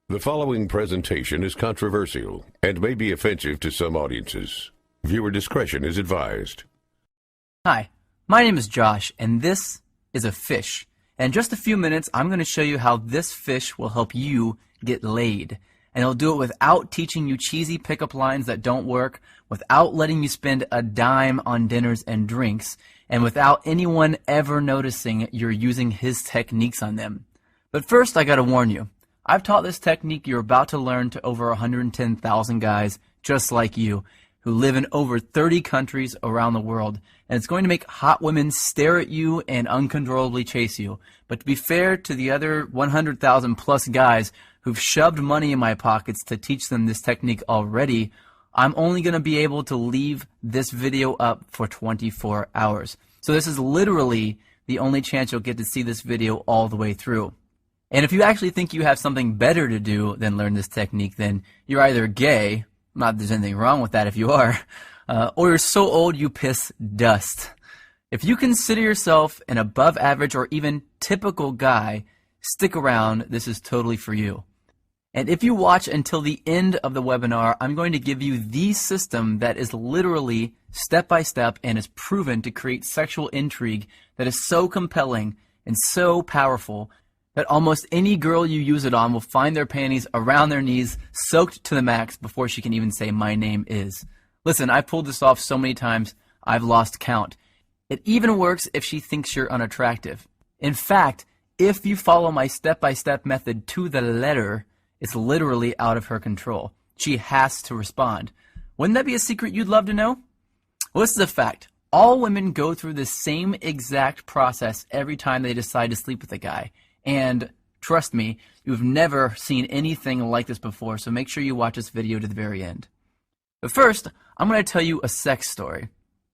The following presentation is controversial and may be offensive to some audiences. Viewer discretion is advised. Hi, my name is Josh, and this is a fish. In just a few minutes, I'm going to show you how this fish will help you get laid. And it'll do it without teaching you cheesy pickup lines that don't work, without letting you spend a dime on dinners and drinks, and without anyone ever noticing you're using his techniques on them. But first, I gotta warn you. I've taught this technique you're about to learn to over 110,000 guys just like you who live in over 30 countries around the world, and it's going to make hot women stare at you and uncontrollably chase you. But to be fair to the other 100,000 plus guys who've shoved money in my pockets to teach them this technique already, I'm only going to be able to leave this video up for 24 hours. So this is literally the only chance you'll get to see this video all the way through. And if you actually think you have something better to do than learn this technique, then you're either gay, not that there's anything wrong with that if you are, or you're so old you piss dust. If you consider yourself an above average or even typical guy, stick around, this is totally for you. And if you watch until the end of the webinar, I'm going to give you the system that is literally step-by-step and is proven to create sexual intrigue that is so compelling and so powerful that almost any girl you use it on will find their panties around their knees, soaked to the max before she can even say, "My name is." Listen, I've pulled this off so many times, I've lost count. It even works if she thinks you're unattractive. In fact, if you follow my step-by-step method to the letter, it's literally out of her control. She has to respond. Wouldn't that be a secret you'd love to know? Well, this is a fact. All women go through the same exact process every time they decide to sleep with a guy. And trust me, you've never seen anything like this before, so make sure you watch this video to the very end. But first, I'm going to tell you a sex story.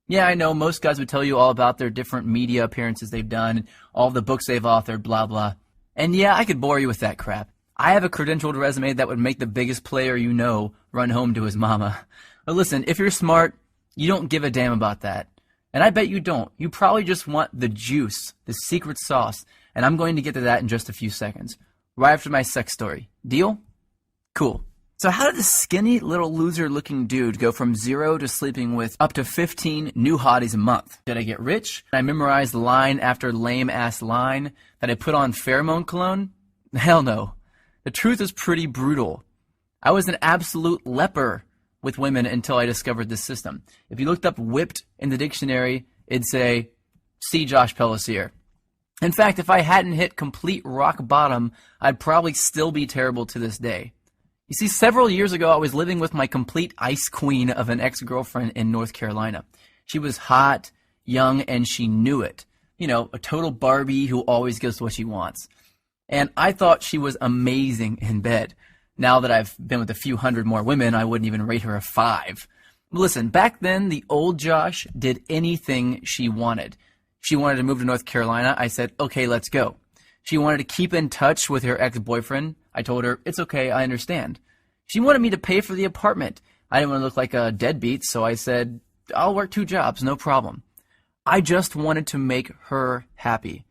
Yeah, I know most guys would tell you all about their different media appearances they've done, all the books they've authored, blah, blah. And yeah, I could bore you with that crap. I have a credentialed resume that would make the biggest player you know run home to his mama. But listen, if you're smart, you don't give a damn about that. And I bet you don't. You probably just want the juice, the secret sauce. And I'm going to get to that in just a few seconds, right after my sex story. Deal? Cool. So how did this skinny little loser-looking dude go from 0 to sleeping with up to 15 new hotties a month? Did I get rich? Did I memorize line after lame-ass line? Did I put on pheromone cologne? Hell no. The truth is pretty brutal. I was an absolute leper with women until I discovered this system. If you looked up whipped in the dictionary, it'd say, see Josh Pellicer. In fact, if I hadn't hit complete rock bottom, I'd probably still be terrible to this day. You see, several years ago, I was living with my complete ice queen of an ex-girlfriend in North Carolina. She was hot, young, and she knew it. You know, a total Barbie who always gets what she wants. And I thought she was amazing in bed. Now that I've been with a few hundred more women, I wouldn't even rate her a 5. Listen, back then, the old Josh did anything she wanted. She wanted to move to North Carolina. I said, okay, let's go. She wanted to keep in touch with her ex-boyfriend. I told her, it's okay, I understand. She wanted me to pay for the apartment. I didn't want to look like a deadbeat, so I said, I'll work 2 jobs, no problem. I just wanted to make her happy.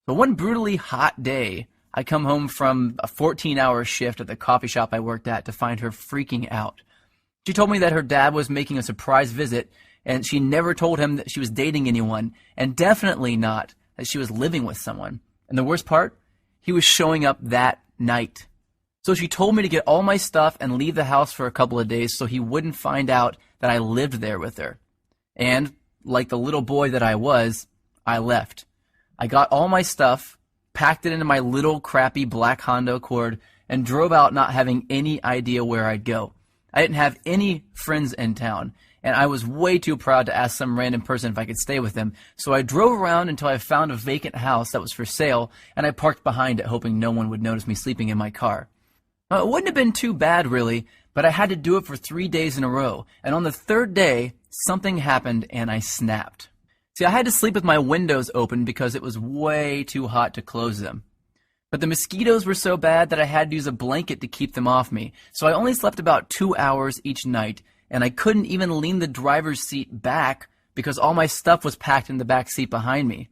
So one brutally hot day, I come home from a 14-hour shift at the coffee shop I worked at to find her freaking out. She told me that her dad was making a surprise visit, and she never told him that she was dating anyone, and definitely not that she was living with someone. And the worst part, he was showing up that night. So she told me to get all my stuff and leave the house for a couple of days so he wouldn't find out that I lived there with her. And, like the little boy that I was, I left. I got all my stuff, packed it into my little crappy black Honda Accord, and drove out not having any idea where I'd go. I didn't have any friends in town, and I was way too proud to ask some random person if I could stay with them, so I drove around until I found a vacant house that was for sale, and I parked behind it hoping no one would notice me sleeping in my car. It wouldn't have been too bad, really, but I had to do it for 3 days in a row, and on the 3rd day, something happened and I snapped. See, I had to sleep with my windows open because it was way too hot to close them. But the mosquitoes were so bad that I had to use a blanket to keep them off me, so I only slept about 2 hours each night, and I couldn't even lean the driver's seat back because all my stuff was packed in the back seat behind me.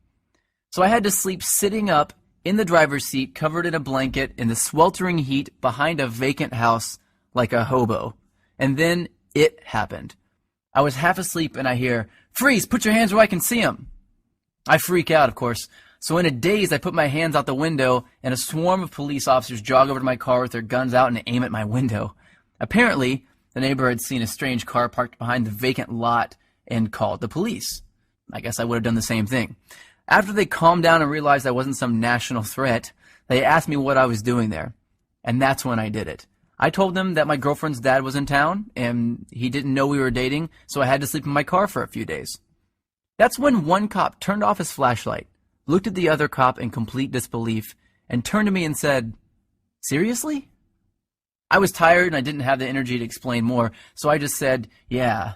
So I had to sleep sitting up in the driver's seat, covered in a blanket, in the sweltering heat, behind a vacant house, like a hobo. And then it happened. I was half asleep and I hear, "Freeze, put your hands where I can see them." I freak out, of course. So in a daze, I put my hands out the window and a swarm of police officers jog over to my car with their guns out and aim at my window. Apparently, the neighbor had seen a strange car parked behind the vacant lot and called the police. I guess I would have done the same thing. After they calmed down and realized I wasn't some national threat, they asked me what I was doing there. And that's when I did it. I told them that my girlfriend's dad was in town and he didn't know we were dating, so I had to sleep in my car for a few days. That's when one cop turned off his flashlight, looked at the other cop in complete disbelief, and turned to me and said, "Seriously?" I was tired and I didn't have the energy to explain more, so I just said, "Yeah."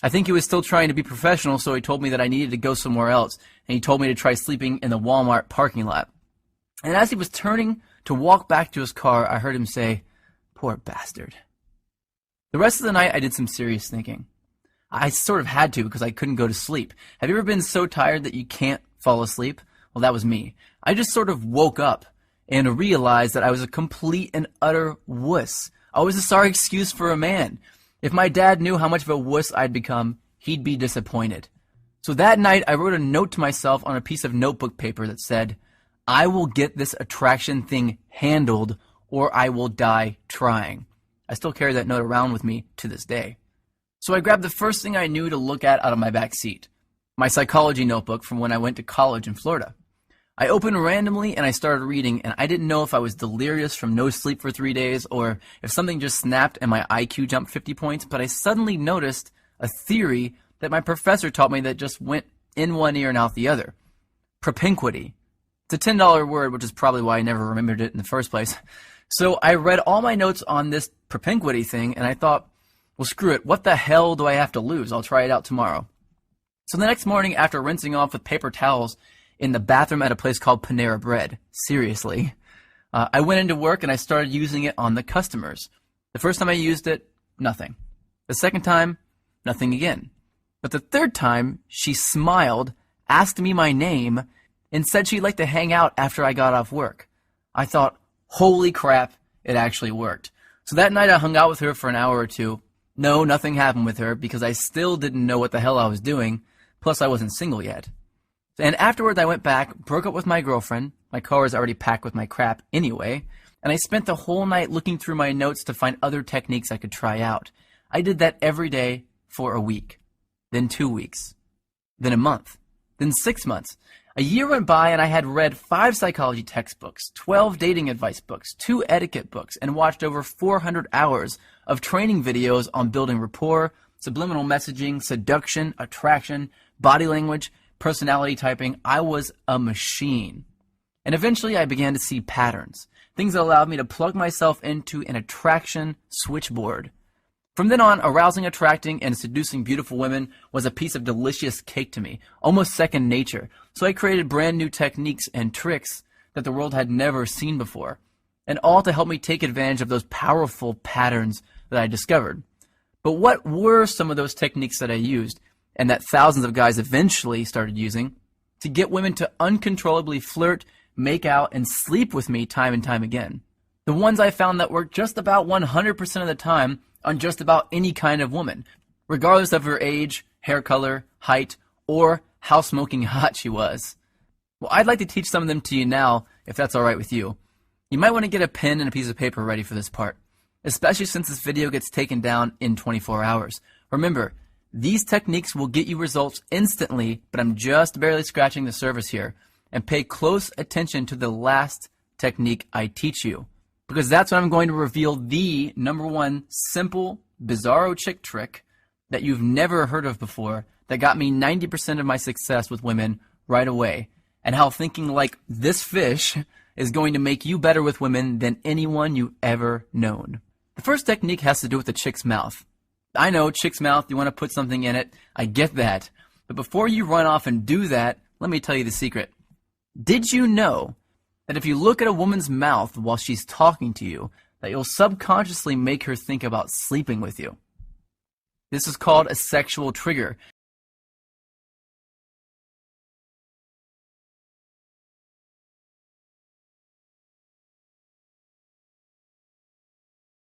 I think he was still trying to be professional, so he told me that I needed to go somewhere else, and he told me to try sleeping in the Walmart parking lot. And as he was turning to walk back to his car, I heard him say, "Poor bastard." The rest of the night, I did some serious thinking. I sort of had to because I couldn't go to sleep. Have you ever been so tired that you can't fall asleep? Well, that was me. I just sort of woke up and realized that I was a complete and utter wuss. I was a sorry excuse for a man. If my dad knew how much of a wuss I'd become, he'd be disappointed. So that night, I wrote a note to myself on a piece of notebook paper that said, "I will get this attraction thing handled or I will die trying." I still carry that note around with me to this day. So I grabbed the first thing I knew to look at out of my back seat, my psychology notebook from when I went to college in Florida. I opened randomly and I started reading, and I didn't know if I was delirious from no sleep for 3 days or if something just snapped and my IQ jumped 50 points, but I suddenly noticed a theory that my professor taught me that just went in one ear and out the other. Propinquity. It's a $10 word, which is probably why I never remembered it in the first place. So I read all my notes on this propinquity thing, and I thought, well, screw it. What the hell do I have to lose? I'll try it out tomorrow. So the next morning, after rinsing off with paper towels in the bathroom at a place called Panera Bread, seriously, I went into work and I started using it on the customers. The first time I used it, nothing. The second time, nothing again. But the third time, she smiled, asked me my name, and said she'd like to hang out after I got off work. I thought, holy crap, it actually worked. So that night I hung out with her for an hour or two. No, nothing happened with her because I still didn't know what the hell I was doing, plus I wasn't single yet. And afterwards I went back, broke up with my girlfriend. My car was already packed with my crap anyway, and I spent the whole night looking through my notes to find other techniques I could try out. I did that every day for a week, then 2 weeks, then a month, then 6 months. A year went by and I had read 5 psychology textbooks, 12 dating advice books, 2 etiquette books, and watched over 400 hours of training videos on building rapport, subliminal messaging, seduction, attraction, body language, personality typing. I was a machine. And eventually I began to see patterns, things that allowed me to plug myself into an attraction switchboard. From then on, arousing, attracting, and seducing beautiful women was a piece of delicious cake to me, almost second nature. So I created brand new techniques and tricks that the world had never seen before, and all to help me take advantage of those powerful patterns that I discovered. But what were some of those techniques that I used, and that thousands of guys eventually started using, to get women to uncontrollably flirt, make out, and sleep with me time and time again? The ones I found that worked just about 100% of the time on just about any kind of woman, regardless of her age, hair color, height, or how smoking hot she was. Well, I'd like to teach some of them to you now, if that's all right with you. You might want to get a pen and a piece of paper ready for this part, especially since this video gets taken down in 24 hours. Remember, these techniques will get you results instantly, but I'm just barely scratching the surface here. And pay close attention to the last technique I teach you, because that's when I'm going to reveal the #1 simple, bizarro chick trick that you've never heard of before that got me 90% of my success with women right away, and how thinking like this fish is going to make you better with women than anyone you've ever known. The first technique has to do with the chick's mouth. I know, chick's mouth, you want to put something in it. I get that. But before you run off and do that, let me tell you the secret. Did you know that if you look at a woman's mouth while she's talking to you, that you'll subconsciously make her think about sleeping with you? This is called a sexual trigger,